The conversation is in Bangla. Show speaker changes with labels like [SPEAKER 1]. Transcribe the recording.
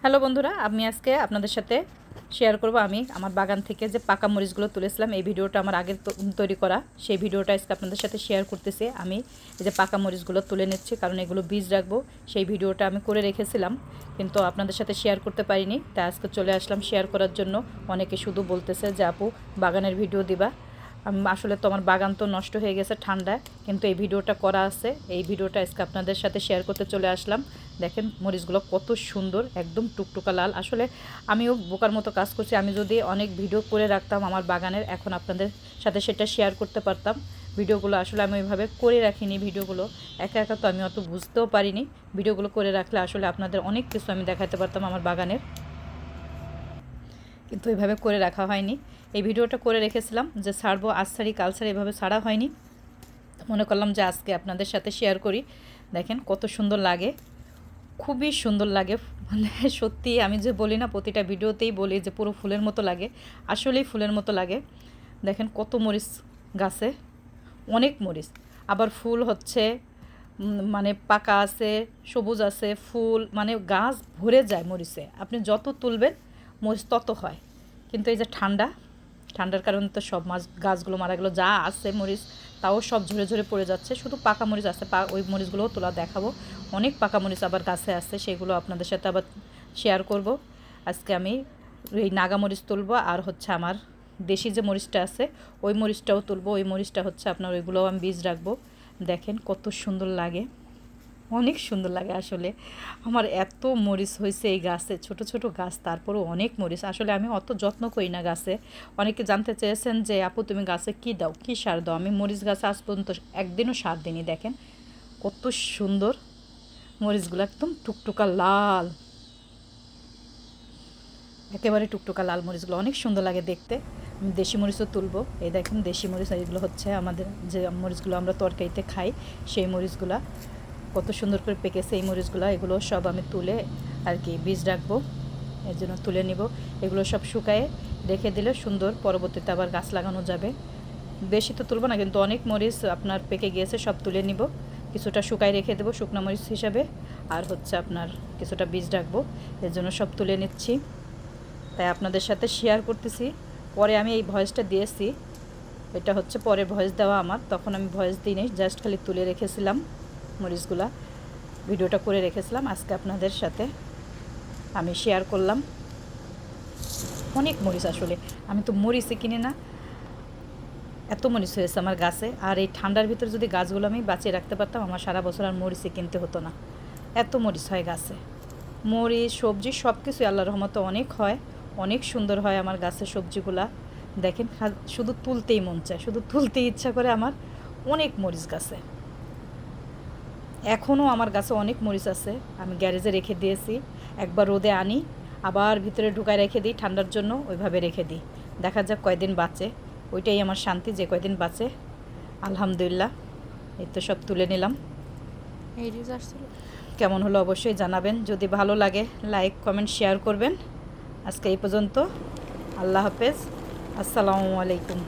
[SPEAKER 1] হ্যালো বন্ধুরা, আমি আজকে আপনাদের সাথে শেয়ার করব আমি আমার বাগান থেকে যে পাকা মরিচগুলো তুলেছিলাম। এই ভিডিওটা আমার আগের তৈরি করা, সেই ভিডিওটা আজকে আপনাদের সাথে শেয়ার করতেছি। আমি এই যে পাকা মরিচগুলো তুলে নিচ্ছি, কারণ এগুলো বীজ রাখবো। সেই ভিডিওটা আমি করে রেখেছিলাম, কিন্তু আপনাদের সাথে শেয়ার করতে পারিনি, তাই আজকে চলে আসলাম শেয়ার করার জন্য। অনেকে শুধু বলতেছে যে আপু বাগানের ভিডিও দিবা। আসলে তো আমার বাগান তো নষ্ট হয়ে গেছে ঠান্ডায়, কিন্তু এই ভিডিওটা করা আছে। এই ভিডিওটা আজকে আপনাদের সাথে শেয়ার করতে চলে আসলাম। দেখেন মরিচগুলো কত সুন্দর, একদম টুকটুকা লাল। আসলে আমিও বোকার মতো কাজ করছি। আমি যদি অনেক ভিডিও করে রাখতাম আমার বাগানের, এখন আপনাদের সাথে সেটা শেয়ার করতে পারতাম। ভিডিওগুলো আসলে আমি ওইভাবে করে রাখিনি। ভিডিওগুলো একা একা তো আমি অত বুঝতেও পারিনি। ভিডিওগুলো করে রাখলে আসলে আপনাদের অনেক কিছু আমি দেখাতে পারতাম আমার বাগানের, কিন্তু এভাবে করে রাখা হয়নি। এই ভিডিওটা করে রেখেছিলাম যে ছাড়বো, আজ ছাড়ি কাল ছাড়ি, এভাবে ছাড়া হয়নি। মনে করলাম যে আজকে আপনাদের সাথে শেয়ার করি। দেখেন কত সুন্দর লাগে, খুবই সুন্দর লাগে। মানে সত্যি আমি যে বলি না, প্রতিটা ভিডিওতেই বলি যে পুরো ফুলের মতো লাগে, আসলেই ফুলের মতো লাগে। দেখেন কত মরিচ গাছে, অনেক মরিচ। আবার ফুল হচ্ছে, মানে পাকা আছে, সবুজ আছে, ফুল মানে গাছ ভরে যায় মরিচে। আপনি যত তুলবেন মরিচ তত হয়। কিন্তু এই যে ঠান্ডার কারণে তো সব গাছগুলো মারা গেলো। যা আছে মরিচ তাও সব ঝরে ঝরে পড়ে যাচ্ছে, শুধু পাকা মরিচ আছে। ওই মরিচগুলোও তোলা দেখাবো। অনেক পাকা মরিচ আবার গাছে আছে, সেগুলো আপনাদের সাথে আবার শেয়ার করব। আজকে আমি এই নাগা মরিচ তুলবো, আর হচ্ছে আমার দেশি যে মরিচটা আছে ওই মরিচটাও তুলবো। ওই মরিচটা হচ্ছে আপনার, ওইগুলোও আমি বীজ রাখবো। দেখেন কত সুন্দর লাগে, অনেক সুন্দর লাগে আসলে। আমার এত মরিচ হয়েছে এই গাছে, ছোট ছোট গাছ, তারপরেও অনেক মরিচ। আসলে আমি অত যত্ন করি না গাছে। অনেকে জানতে চেয়েছেন যে আপু তুমি গাছে কী দাও, কী সার দাও। আমি মরিচ গাছে আজ পর্যন্ত একদিনও সার দিইনি। দেখেন কত সুন্দর মরিচগুলো, একদম টুকটুকা লাল, একেবারে টুকটুকা লাল মরিচগুলো অনেক সুন্দর লাগে দেখতে। আমি দেশি মরিচও তুলবো। এই দেখেন দেশি মরিচ, এইগুলো হচ্ছে আমাদের যে মরিচগুলো আমরা তরকারিতে খাই, সেই মরিচগুলা কত সুন্দর করে পেকেছে এই মরিচগুলো। এগুলো সব আমি তুলে আর কি বীজ রাখবো, এর জন্য তুলে নিব। এগুলো সব শুকায়ে রেখে দিলে সুন্দর, পরবর্তীতে আবার গাছ লাগানো যাবে। বেশি তো তুলব না, কিন্তু অনেক মরিচ আপনার পেকে গিয়েছে, সব তুলে নিব। কিছুটা শুকায় রেখে দেবো শুকনো মরিচ হিসাবে, আর হচ্ছে আপনার কিছুটা বীজ রাখবো। এর জন্য সব তুলে নিচ্ছি, তাই আপনাদের সাথে শেয়ার করতেছি। পরে আমি এই ভয়েসটা দিয়েছি, এটা হচ্ছে পরে ভয়েস দেওয়া আমার, তখন আমি ভয়েস দিই নি, জাস্ট খালি তুলে রেখেছিলাম মরিচগুলা, ভিডিওটা করে রেখেছিলাম। আজকে আপনাদের সাথে আমি শেয়ার করলাম। অনেক মরিচ, আসলে আমি তো মরিচই কিনি না, এত মরিচ হয়েছে আমার গাছে। আর এই ঠান্ডার ভিতরে যদি গাছগুলো আমি বাঁচিয়ে রাখতে পারতাম, আমার সারা বছর আর মরিচই কিনতে হতো না। এত মরিচ হয় গাছে, মরিচ সবজি সব কিছুই আল্লাহর রহমতে অনেক হয়, অনেক সুন্দর হয় আমার গাছের সবজিগুলা। দেখেন শুধু তুলতেই মন চায়, শুধু তুলতেই ইচ্ছা করে আমার। অনেক মরিচ গাছে, এখনও আমার গাছে অনেক মরিচ আছে। আমি গ্যারেজে রেখে দিয়েছি, একবার রোদে আনি, আবার ভিতরে ঢুকায় রেখে দিই ঠান্ডার জন্য, ওইভাবে রেখে দিই। দেখা যাক কয়দিন বাঁচে, ওইটাই আমার শান্তি, যে কয়দিন বাঁচে। আলহামদুলিল্লাহ। এই তো সব তুলে নিলাম। কেমন হলো অবশ্যই জানাবেন, যদি ভালো লাগে লাইক কমেন্ট শেয়ার করবেন। আজকে এই পর্যন্ত, আল্লাহ হাফেজ, আসসালামু আলাইকুম।